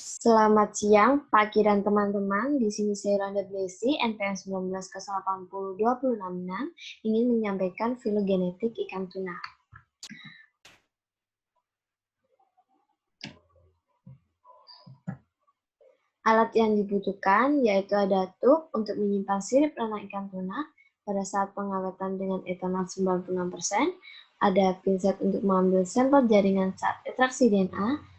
Selamat siang, pagi, dan teman-teman. Di sini saya Yolanda Blesi, NPM 19 ingin menyampaikan filogenetik ikan tuna. Alat yang dibutuhkan yaitu ada tub untuk menyimpan sirip renang ikan tuna pada saat pengawetan dengan etanol 96%, ada pinset untuk mengambil sampel jaringan saat ekstraksi DNA,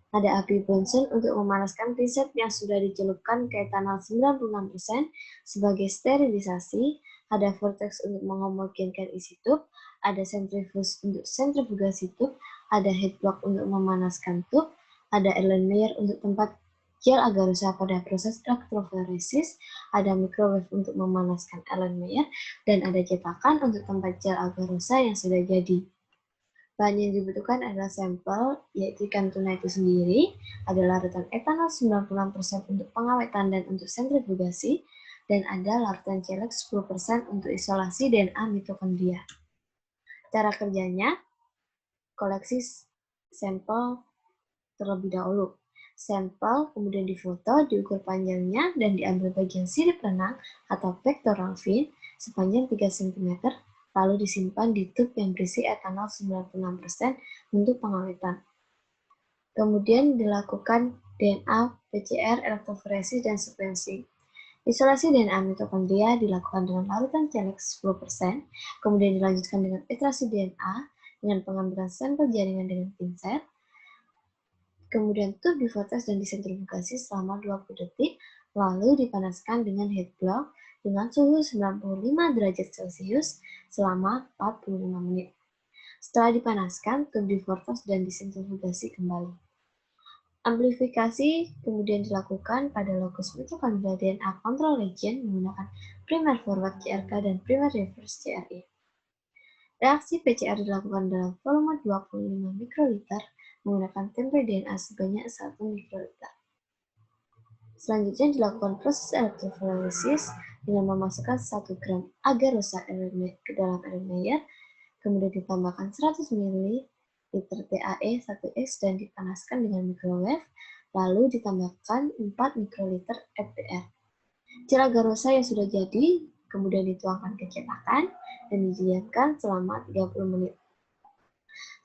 ada api Bunsen untuk memanaskan pinset yang sudah dicelupkan ke etanol 96% sebagai sterilisasi, ada vortex untuk menghomogenkan isi tub, ada sentrifuge untuk sentrifugasi tub, ada headblock untuk memanaskan tub, ada Erlenmeyer untuk tempat gel agarosa pada proses elektroforesis, ada microwave untuk memanaskan Erlenmeyer, dan ada cetakan untuk tempat gel agarosa yang sudah jadi. Bahan yang dibutuhkan adalah sampel, yaitu ikan tuna itu sendiri, ada larutan etanol 96% untuk pengawetan dan untuk sentrifugasi, dan ada larutan celex 10% untuk isolasi DNA mitokondria. Cara kerjanya, koleksi sampel terlebih dahulu. Sampel kemudian difoto, diukur panjangnya, dan diambil bagian sirip renang atau pectoral fin sepanjang 3 cm, lalu disimpan di tub yang berisi etanol 96% untuk pengawetan. Kemudian dilakukan DNA, PCR, elektroforesis, dan sequencing. Isolasi DNA mitokondria dilakukan dengan larutan celex 10%, kemudian dilanjutkan dengan ekstraksi DNA dengan pengambilan sampel jaringan dengan pinset, kemudian tub divortex dan disentrifugasi selama 20 detik, lalu dipanaskan dengan headblock dengan suhu 95 derajat Celcius selama 45 menit. Setelah dipanaskan, tub divortex dan disentrifugasi kembali. Amplifikasi kemudian dilakukan pada lokus mitokondria DNA control region menggunakan primer forward CRK dan primer reverse CRE. Reaksi PCR dilakukan dalam volume 25 mikroliter menggunakan tempe DNA sebanyak 1 mikroliter. Selanjutnya dilakukan proses elektroforesis dengan memasukkan 1 gram agarosa ke dalam Erlenmeyer, kemudian ditambahkan 100 ml TAE1X dan dipanaskan dengan microwave, lalu ditambahkan 4 mikroliter FPR. Gel agarosa yang sudah jadi kemudian dituangkan ke cetakan dan didiamkan selama 30 menit.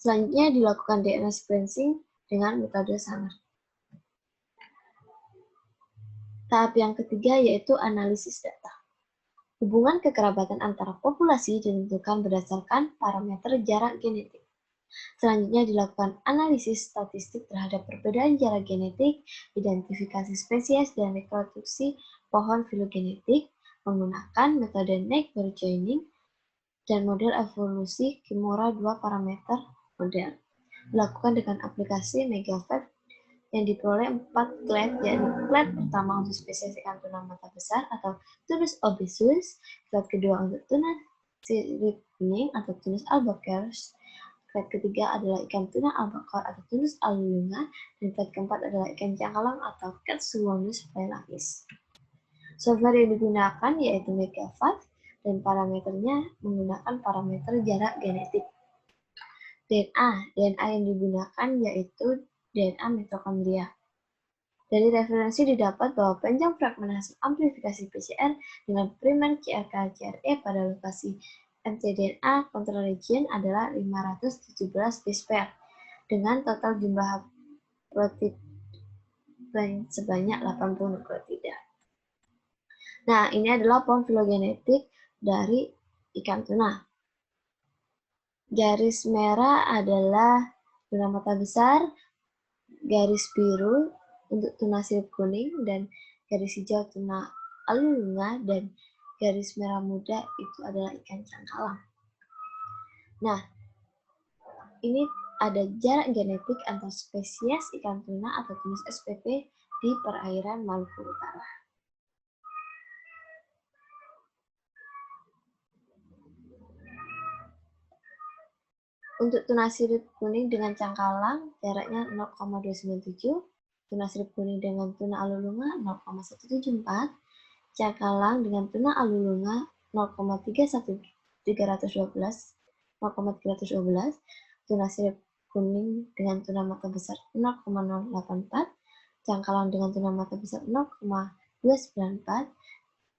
Selanjutnya dilakukan DNA sequencing dengan metode SANAR. Tahap yang ketiga yaitu analisis data. Hubungan kekerabatan antara populasi ditentukan berdasarkan parameter jarak genetik. Selanjutnya dilakukan analisis statistik terhadap perbedaan jarak genetik, identifikasi spesies, dan reproduksi pohon filogenetik menggunakan metode neighbor joining dan model evolusi Kimura 2 parameter model. Dilakukan dengan aplikasi MegaFact yang diperoleh 4 clade, yaitu clade pertama untuk spesies ikan tuna mata besar atau Tunus obesus, clade kedua untuk tuna sirip kuning atau Tunus albacore, clade ketiga adalah ikan tuna albacore atau Tunus alulunga, dan clade keempat adalah ikan cakalang atau Catsuwonus phaelakis. Software yang digunakan yaitu MegaFact dan parameternya menggunakan parameter jarak genetik. DNA yang digunakan yaitu DNA mitokondria. Dari referensi didapat bahwa panjang fragmen hasil amplifikasi PCR dengan primer CRK-CRE pada lokasi mtDNA control region adalah 517 base pair dengan total jumlah haploid sebanyak 80 nukleotida. Nah, ini adalah pohon filogenetik dari ikan tuna. Garis merah adalah tuna mata besar, garis biru untuk tuna sirip kuning, dan garis hijau tuna alulunga, dan garis merah muda itu adalah ikan cangkalang. Nah, ini ada jarak genetik antar spesies ikan tuna atau Tunus SPP di perairan Maluku Utara. Untuk tuna sirip kuning dengan cangkalang, jaraknya 0,297, tuna sirip kuning dengan tuna alulunga 0,174, cangkalang dengan tuna alulunga 0,312, tuna sirip kuning dengan tuna mata besar 0,084, cangkalang dengan tuna mata besar 0,294,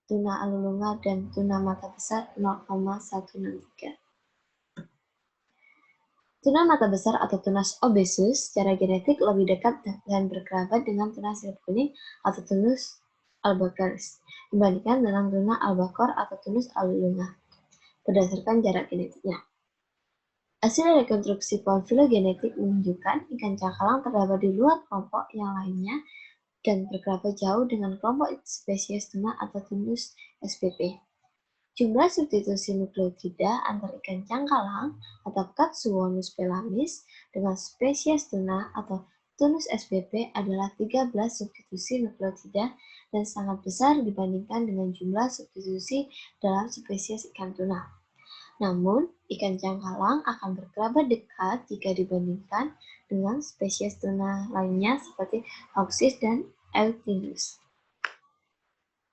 tuna alulunga dan tuna mata besar 0,163. Tuna mata besar atau Tunus obesus secara genetik lebih dekat dan berkerabat dengan tuna sirip kuning atau Tunus albacaris dibandingkan dengan tuna albacore atau Tunus alulunga berdasarkan jarak genetiknya. Hasil rekonstruksi filogenetik menunjukkan ikan cakalang terdapat di luar kelompok yang lainnya dan berkerabat jauh dengan kelompok spesies tuna atau Tunus spp. Jumlah substitusi nukleotida antar ikan cangkalang atau Katsuwonus pelamis dengan spesies tuna atau Tunus spp adalah 13 substitusi nukleotida dan sangat besar dibandingkan dengan jumlah substitusi dalam spesies ikan tuna. Namun, ikan cangkalang akan berkerabat dekat jika dibandingkan dengan spesies tuna lainnya seperti Auxis dan Eutinus.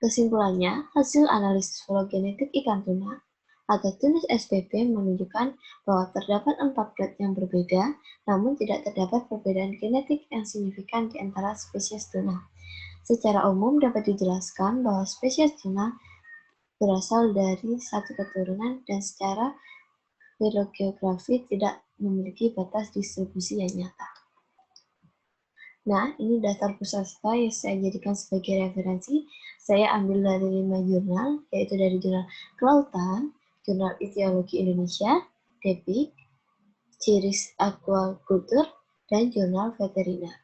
Kesimpulannya, hasil analisis filogenetik ikan tuna atau Tunus spp menunjukkan bahwa terdapat 4 grade yang berbeda, namun tidak terdapat perbedaan genetik yang signifikan di antara spesies tuna. Secara umum dapat dijelaskan bahwa spesies tuna berasal dari satu keturunan dan secara filogeografi tidak memiliki batas distribusi yang nyata. Nah, ini daftar peserta yang saya jadikan sebagai referensi. Saya ambil dari 5 jurnal, yaitu dari Jurnal Kelautan, Jurnal Ichthyologi Indonesia, DEPIK, Ciris Aquaculture, dan Jurnal Veteriner.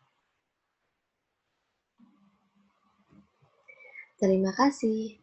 Terima kasih.